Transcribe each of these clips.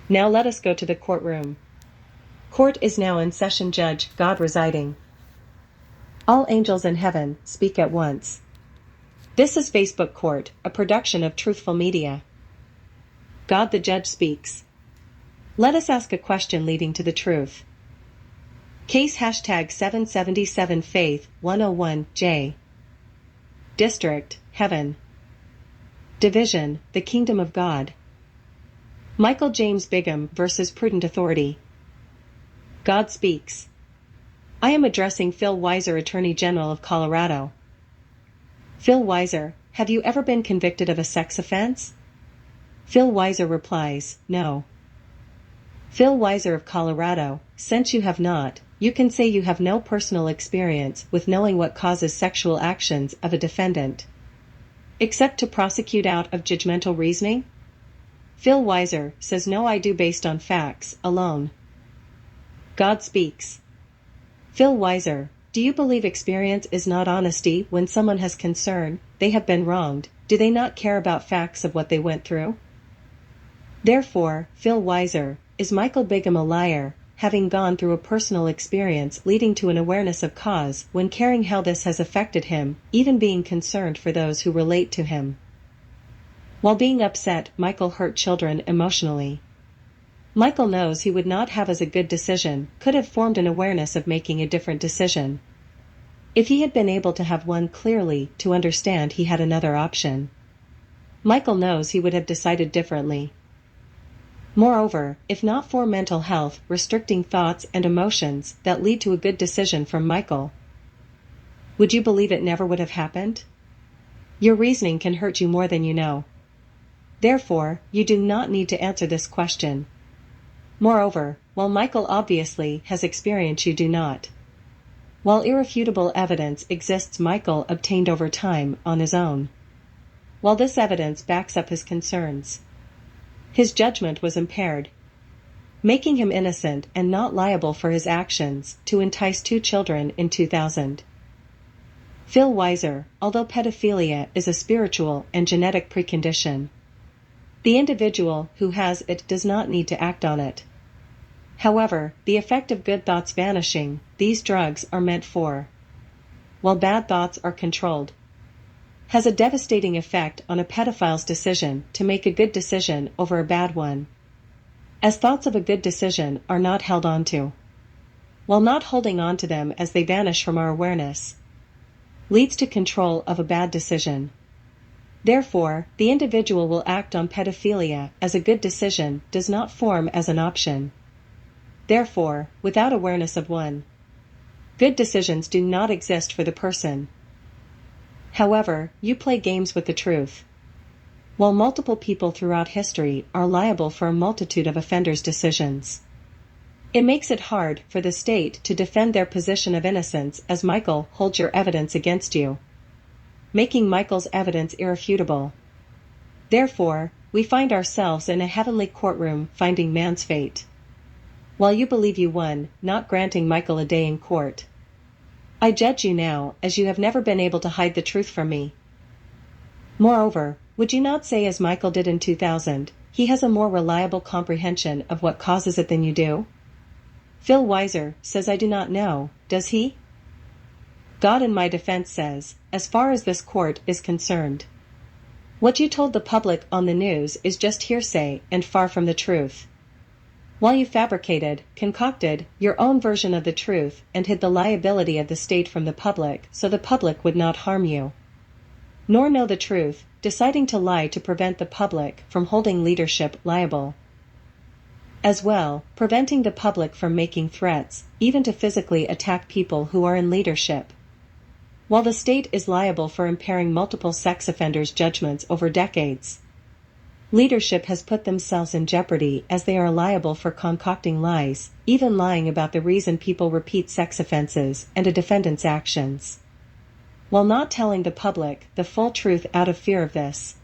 Now let us go to the courtroom. Court is now in session. Judge, God residing. All angels in heaven, speak at once. This is Facebook Court, a production of Truthful Media. God the Judge speaks. Let us ask a question leading to the truth. Case hashtag 777 Faith 101J. District, Heaven. Division, the Kingdom of God. Michael James Bigham versus Prudent Authority. God speaks. I am addressing Phil Weiser, Attorney General of Colorado. Phil Weiser, have you ever been convicted of a sex offense? Phil Weiser replies, no. Phil Weiser of Colorado, since you have not, you can say you have no personal experience with knowing what causes sexual actions of a defendant. Except to prosecute out of judgmental reasoning? Phil Weiser says no, I do based on facts alone. God speaks. Phil Weiser, do you believe experience is not honesty when someone has concern, they have been wronged, do they not care about facts of what they went through? Therefore, Phil Weiser, is Michael Bigham a liar, having gone through a personal experience leading to an awareness of cause when caring how this has affected him, even being concerned for those who relate to him? While being upset, Michael hurt children emotionally. Michael knows he would not have as a good decision, could have formed an awareness of making a different decision. If he had been able to have one clearly, to understand he had another option. Michael knows he would have decided differently. Moreover, if not for mental health restricting thoughts and emotions that lead to a good decision from Michael, would you believe it never would have happened? Your reasoning can hurt you more than you know. Therefore, you do not need to answer this question. Moreover, while Michael obviously has experience, you do not. While irrefutable evidence exists, Michael obtained over time on his own. While this evidence backs up his concerns, his judgment was impaired, making him innocent and not liable for his actions to entice 2 children in 2000. Phil Weiser, although pedophilia is a spiritual and genetic precondition, the individual who has it does not need to act on it. However, the effect of good thoughts vanishing, these drugs are meant for, while bad thoughts are controlled, has a devastating effect on a pedophile's decision to make a good decision over a bad one, as thoughts of a good decision are not held on to, while not holding on to them as they vanish from our awareness, leads to control of a bad decision. Therefore, the individual will act on pedophilia as a good decision does not form as an option. Therefore, without awareness of one, good decisions do not exist for the person. However, you play games with the truth. While multiple people throughout history are liable for a multitude of offenders' decisions, it makes it hard for the state to defend their position of innocence as Michael holds your evidence against you, making Michael's evidence irrefutable. Therefore, we find ourselves in a heavenly courtroom finding man's fate. While you believe you won, not granting Michael a day in court. I judge you now, as you have never been able to hide the truth from me. Moreover, would you not say as Michael did in 2000, he has a more reliable comprehension of what causes it than you do? Phil Weiser says I do not know, does he? God in my defense says, as far as this court is concerned, what you told the public on the news is just hearsay and far from the truth. While you fabricated, concocted, your own version of the truth and hid the liability of the state from the public so the public would not harm you, nor know the truth, deciding to lie to prevent the public from holding leadership liable. As well, preventing the public from making threats, even to physically attack people who are in leadership. While the state is liable for impairing multiple sex offenders' judgments over decades, leadership has put themselves in jeopardy as they are liable for concocting lies, even lying about the reason people repeat sex offenses and a defendant's actions, while not telling the public the full truth out of fear of this.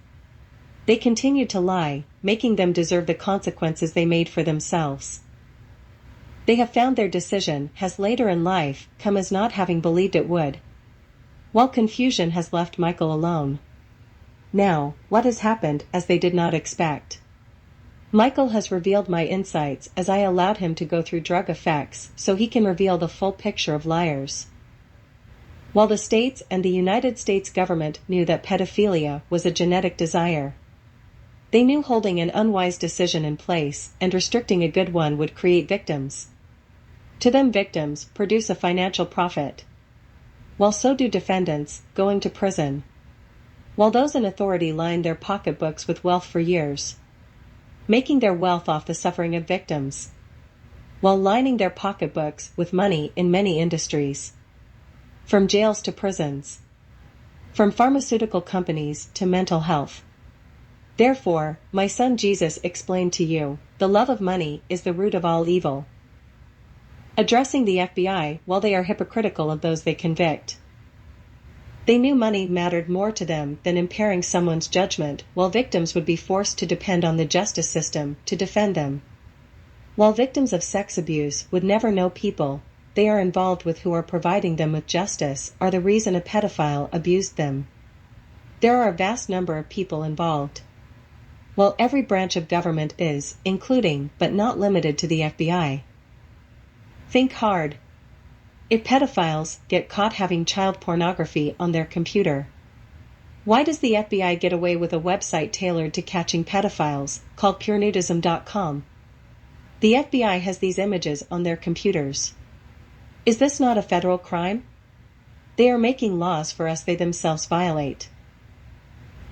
They continue to lie, making them deserve the consequences they made for themselves. They have found their decision has later in life come as not having believed it would, while confusion has left Michael alone. Now, what has happened as they did not expect? Michael has revealed my insights as I allowed him to go through drug effects so he can reveal the full picture of liars. While the states and the United States government knew that pedophilia was a genetic desire, they knew holding an unwise decision in place and restricting a good one would create victims. To them, victims produce a financial profit, while so do defendants, going to prison, while those in authority line their pocketbooks with wealth for years, making their wealth off the suffering of victims, while lining their pocketbooks with money in many industries, from jails to prisons, from pharmaceutical companies to mental health. Therefore, my son Jesus explained to you, the love of money is the root of all evil. Addressing the FBI while they are hypocritical of those they convict. They knew money mattered more to them than impairing someone's judgment, while victims would be forced to depend on the justice system to defend them. While victims of sex abuse would never know people they are involved with who are providing them with justice are the reason a pedophile abused them. There are a vast number of people involved. While every branch of government is, including but not limited to the FBI. Think hard. If pedophiles get caught having child pornography on their computer, why does the FBI get away with a website tailored to catching pedophiles, called purenudism.com? The FBI has these images on their computers. Is this not a federal crime? They are making laws for us they themselves violate.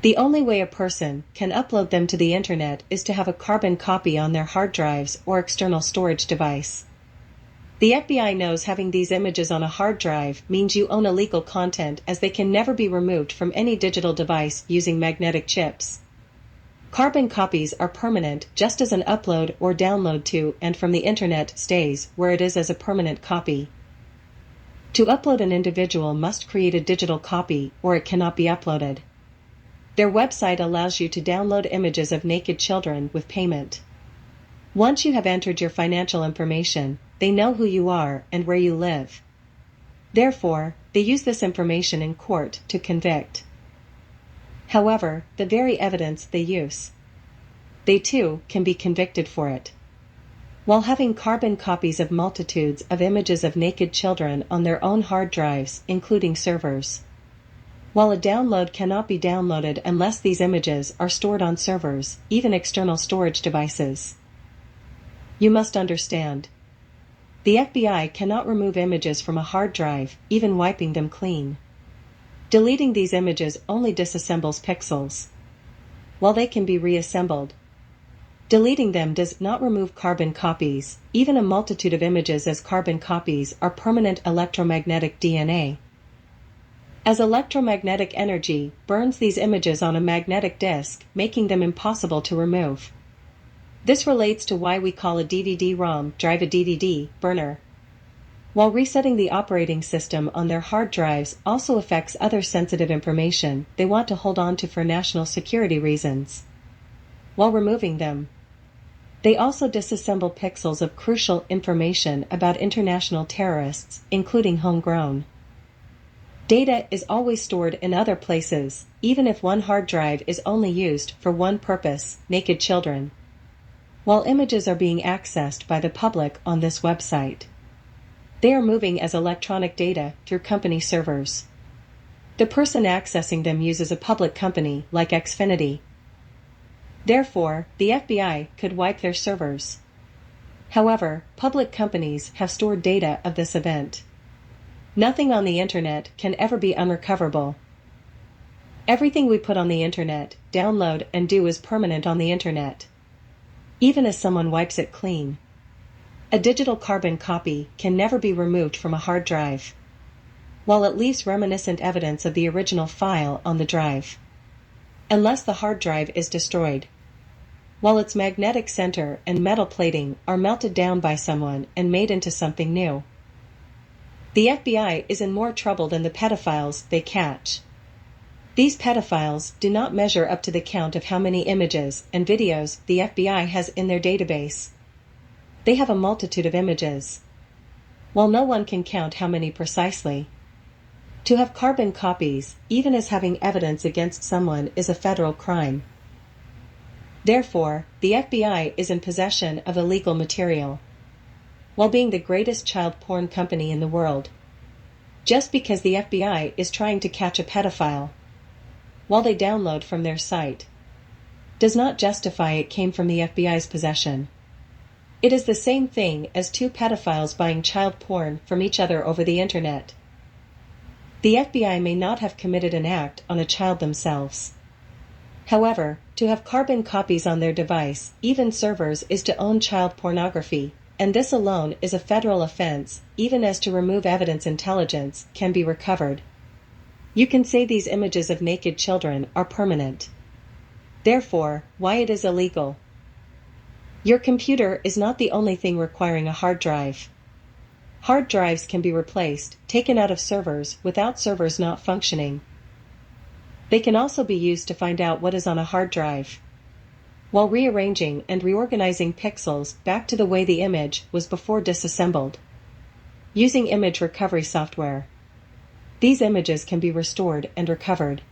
The only way a person can upload them to the internet is to have a carbon copy on their hard drives or external storage device. The FBI knows having these images on a hard drive means you own illegal content, as they can never be removed from any digital device using magnetic chips. Carbon copies are permanent, just as an upload or download to and from the internet stays where it is as a permanent copy. To upload, an individual must create a digital copy or it cannot be uploaded. Their website allows you to download images of naked children with payment. Once you have entered your financial information, they know who you are and where you live. Therefore, they use this information in court to convict. However, the very evidence they use, they too can be convicted for it. While having carbon copies of multitudes of images of naked children on their own hard drives, including servers. While a download cannot be downloaded unless these images are stored on servers, even external storage devices. You must understand. The FBI cannot remove images from a hard drive, even wiping them clean. Deleting these images only disassembles pixels, while they can be reassembled. Deleting them does not remove carbon copies. Even a multitude of images as carbon copies are permanent electromagnetic DNA. As electromagnetic energy burns these images on a magnetic disk, making them impossible to remove. This relates to why we call a DVD-ROM drive a DVD burner. While resetting the operating system on their hard drives also affects other sensitive information they want to hold on to for national security reasons. While removing them, they also disassemble pixels of crucial information about international terrorists, including homegrown. Data is always stored in other places, even if one hard drive is only used for one purpose, naked children. While images are being accessed by the public on this website, they are moving as electronic data through company servers. The person accessing them uses a public company like Xfinity. Therefore, the FBI could wipe their servers. However, public companies have stored data of this event. Nothing on the internet can ever be unrecoverable. Everything we put on the internet, download, and do is permanent on the internet, even as someone wipes it clean. A digital carbon copy can never be removed from a hard drive, while it leaves reminiscent evidence of the original file on the drive, unless the hard drive is destroyed, while its magnetic center and metal plating are melted down by someone and made into something new. The FBI is in more trouble than the pedophiles they catch. These pedophiles do not measure up to the count of how many images and videos the FBI has in their database. They have a multitude of images, while no one can count how many precisely. To have carbon copies, even as having evidence against someone, is a federal crime. Therefore, the FBI is in possession of illegal material, while being the greatest child porn company in the world. Just because the FBI is trying to catch a pedophile while they download from their site does not justify it came from the FBI's possession. It is the same thing as two pedophiles buying child porn from each other over the internet. The FBI may not have committed an act on a child themselves. However, to have carbon copies on their device, even servers, is to own child pornography, and this alone is a federal offense, even as to remove evidence intelligence can be recovered. You can say these images of naked children are permanent. Therefore, why it is illegal. Your computer is not the only thing requiring a hard drive. Hard drives can be replaced, taken out of servers, without servers not functioning. They can also be used to find out what is on a hard drive, while rearranging and reorganizing pixels back to the way the image was before disassembled, using image recovery software. These images can be restored and recovered,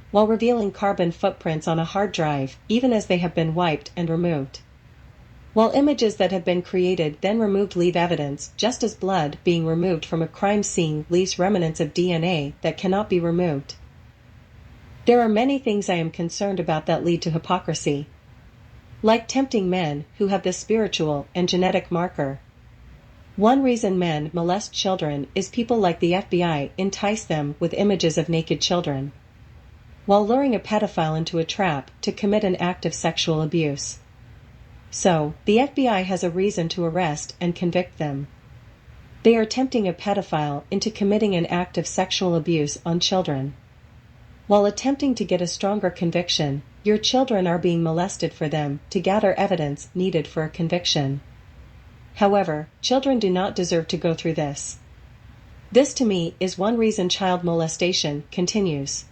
while revealing carbon footprints on a hard drive, even as they have been wiped and removed. While images that have been created then removed leave evidence, just as blood being removed from a crime scene leaves remnants of DNA that cannot be removed. There are many things I am concerned about that lead to hypocrisy, like tempting men who have the spiritual and genetic marker. One reason men molest children is people like the FBI entice them with images of naked children, while luring a pedophile into a trap to commit an act of sexual abuse. So, the FBI has a reason to arrest and convict them. They are tempting a pedophile into committing an act of sexual abuse on children. While attempting to get a stronger conviction, your children are being molested for them to gather evidence needed for a conviction. However, children do not deserve to go through this. This to me is one reason child molestation continues,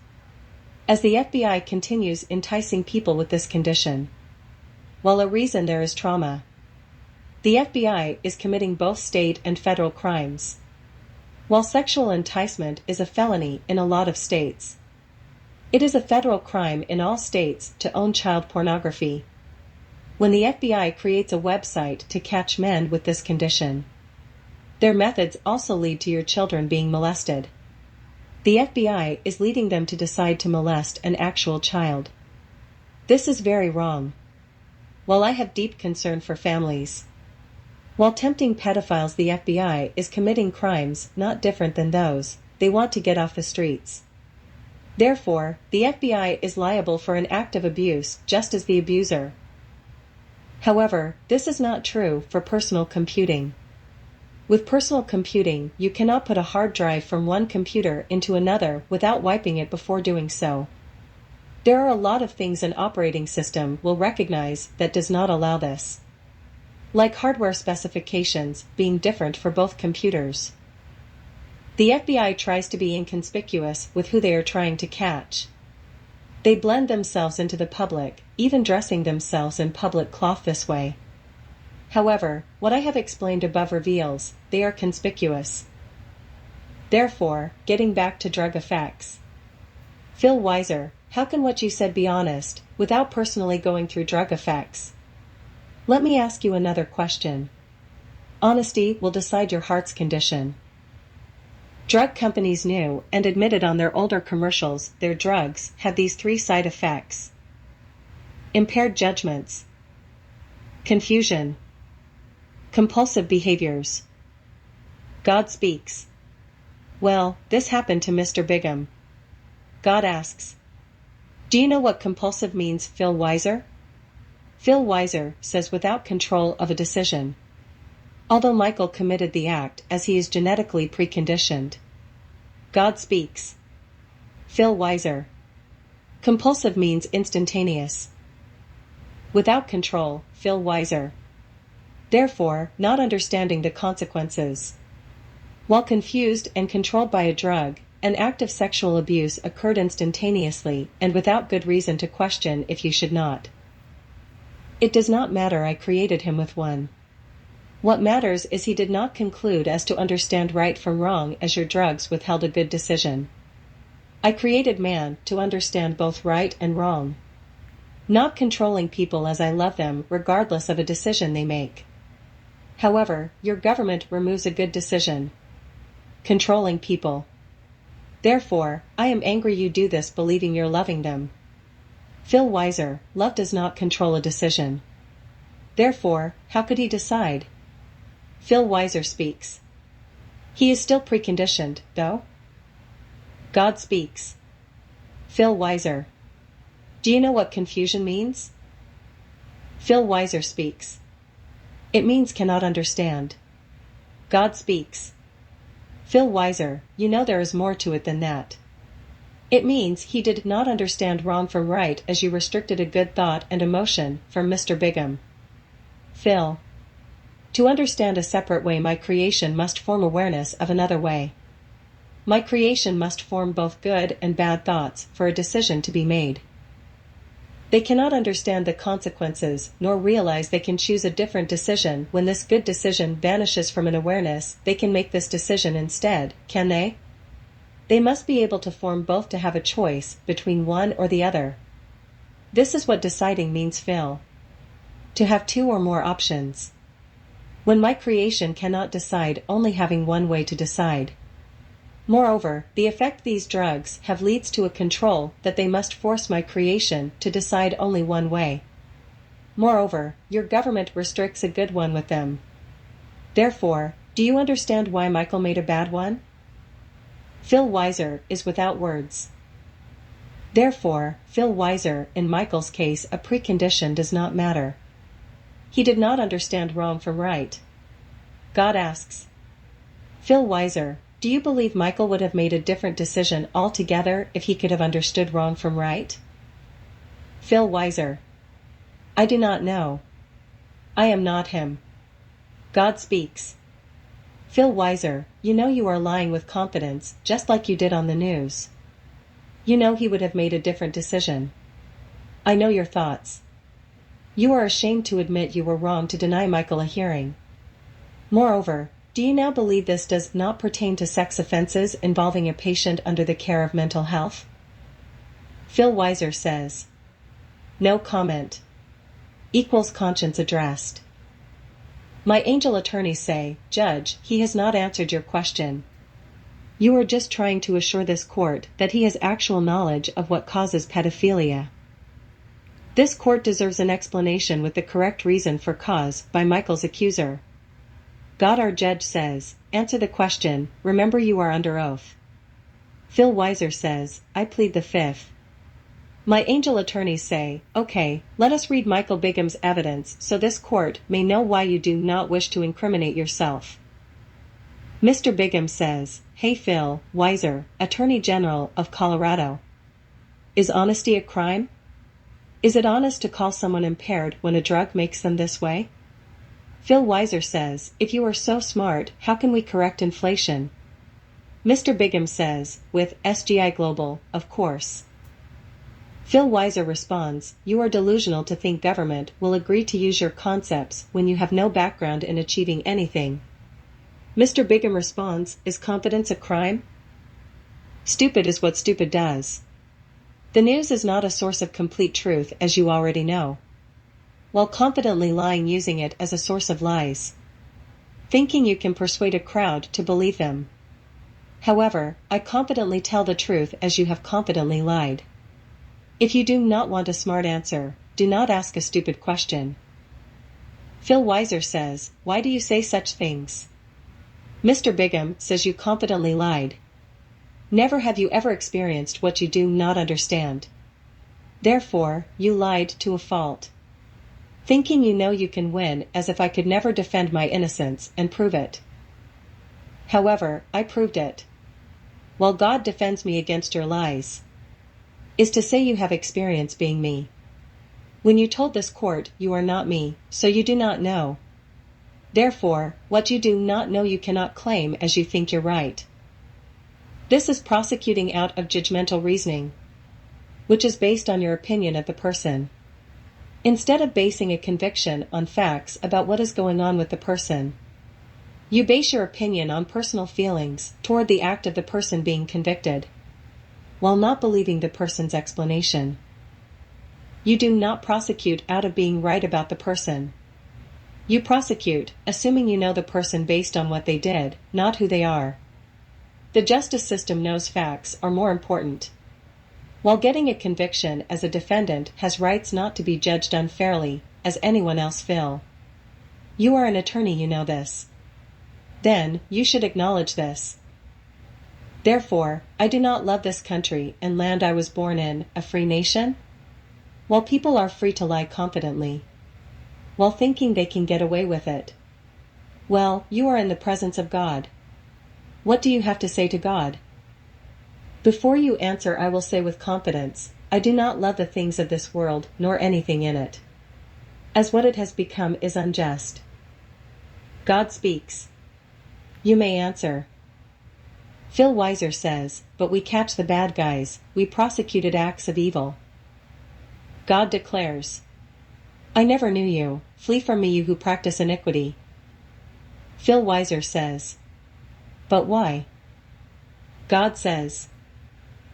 as the FBI continues enticing people with this condition. While a reason there is trauma, the FBI is committing both state and federal crimes. While sexual enticement is a felony in a lot of states, it is a federal crime in all states to own child pornography. When the FBI creates a website to catch men with this condition, their methods also lead to your children being molested. The FBI is leading them to decide to molest an actual child. This is very wrong. While I have deep concern for families, while tempting pedophiles, the FBI is committing crimes not different than those they want to get off the streets. Therefore, the FBI is liable for an act of abuse just as the abuser. However, this is not true for personal computing. With personal computing, you cannot put a hard drive from one computer into another without wiping it before doing so. There are a lot of things an operating system will recognize that does not allow this, like hardware specifications being different for both computers. The FBI tries to be inconspicuous with who they are trying to catch. They blend themselves into the public, even dressing themselves in public cloth this way. However, what I have explained above reveals they are conspicuous. Therefore, getting back to drug effects. Phil Weiser, how can what you said be honest, without personally going through drug effects? Let me ask you another question. Honesty will decide your heart's condition. Drug companies knew and admitted on their older commercials their drugs have these 3 side effects: impaired judgments, confusion, compulsive behaviors. God speaks. Well, this happened to Mr. Bigham. God asks, "Do you know what compulsive means, Phil Weiser?" Phil Weiser says without control of a decision, although Michael committed the act as he is genetically preconditioned. God speaks. Phil Weiser. Compulsive means instantaneous. Without control, Phil Weiser. Therefore, not understanding the consequences. While confused and controlled by a drug, an act of sexual abuse occurred instantaneously and without good reason to question if you should not. It does not matter I created him with one. What matters is he did not conclude as to understand right from wrong as your drugs withheld a good decision. I created man to understand both right and wrong. Not controlling people as I love them regardless of a decision they make. However, your government removes a good decision. Controlling people. Therefore, I am angry you do this believing you're loving them. Phil Weiser, love does not control a decision. Therefore, how could he decide? Phil Weiser speaks. He is still preconditioned, though. God speaks. Phil Weiser. Do you know what confusion means? Phil Weiser speaks. It means cannot understand. God speaks. Phil Weiser, you know there is more to it than that. It means he did not understand wrong from right as you restricted a good thought and emotion from Mr. Bigham. Phil. To understand a separate way my creation must form awareness of another way. My creation must form both good and bad thoughts for a decision to be made. They cannot understand the consequences nor realize they can choose a different decision when this good decision vanishes from an awareness they can make this decision instead, can they? They must be able to form both to have a choice between one or the other. This is what deciding means, Phil. To have two or more options. When my creation cannot decide, only having one way to decide. Moreover, the effect these drugs have leads to a control that they must force my creation to decide only one way. Moreover, your government restricts a good one with them. Therefore, do you understand why Michael made a bad one? Phil Weiser is without words. Therefore, Phil Weiser, in Michael's case, a precondition does not matter. He did not understand wrong from right. God asks. Phil Weiser, do you believe Michael would have made a different decision altogether if he could have understood wrong from right? Phil Weiser. I do not know. I am not him. God speaks. Phil Weiser, you know you are lying with confidence, just like you did on the news. You know he would have made a different decision. I know your thoughts. You are ashamed to admit you were wrong to deny Michael a hearing. Moreover, do you now believe this does not pertain to sex offenses involving a patient under the care of mental health? Phil Weiser says. No comment. Equals conscience addressed. My angel attorneys say, Judge, he has not answered your question. You are just trying to assure this court that he has actual knowledge of what causes pedophilia. This court deserves an explanation with the correct reason for cause by Michael's accuser. God our judge says, answer the question, remember you are under oath. Phil Weiser says, I plead the fifth. My angel attorneys say, okay, let us read Michael Bigham's evidence so this court may know why you do not wish to incriminate yourself. Mr. Bigham says, hey Phil Weiser, Attorney General of Colorado. Is honesty a crime? Is it honest to call someone impaired when a drug makes them this way? Phil Weiser says, if you are so smart, how can we correct inflation? Mr. Bigham says, with SGI Global, of course. Phil Weiser responds, you are delusional to think government will agree to use your concepts when you have no background in achieving anything. Mr. Bigham responds, is confidence a crime? Stupid is what stupid does. The news is not a source of complete truth, as you already know. While confidently lying, using it as a source of lies. Thinking you can persuade a crowd to believe them. However, I confidently tell the truth as you have confidently lied. If you do not want a smart answer, do not ask a stupid question. Phil Weiser says, why do you say such things? Mr. Bigham says you confidently lied. Never have you ever experienced what you do not understand. Therefore, you lied to a fault. Thinking you know you can win as if I could never defend my innocence and prove it. However, I proved it. While God defends me against your lies. Is to say you have experience being me. When you told this court you are not me, so you do not know. Therefore, what you do not know you cannot claim as you think you're right. This is prosecuting out of judgmental reasoning, which is based on your opinion of the person. Instead of basing a conviction on facts about what is going on with the person, you base your opinion on personal feelings toward the act of the person being convicted, while not believing the person's explanation. You do not prosecute out of being right about the person. You prosecute, assuming you know the person based on what they did, not who they are. The justice system knows facts are more important. While getting a conviction as a defendant has rights not to be judged unfairly, as anyone else will. You are an attorney, you know this. Then, you should acknowledge this. Therefore, I do not love this country and land I was born in, a free nation? While people are free to lie confidently. While thinking they can get away with it. Well, you are in the presence of God. What do you have to say to God? Before you answer, I will say with confidence, I do not love the things of this world, nor anything in it. As what it has become is unjust. God speaks. You may answer. Phil Weiser says, but we catch the bad guys, we prosecuted acts of evil. God declares. I never knew you, flee from me you who practice iniquity. Phil Weiser says. But why? God says.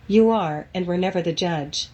You are and were never the judge.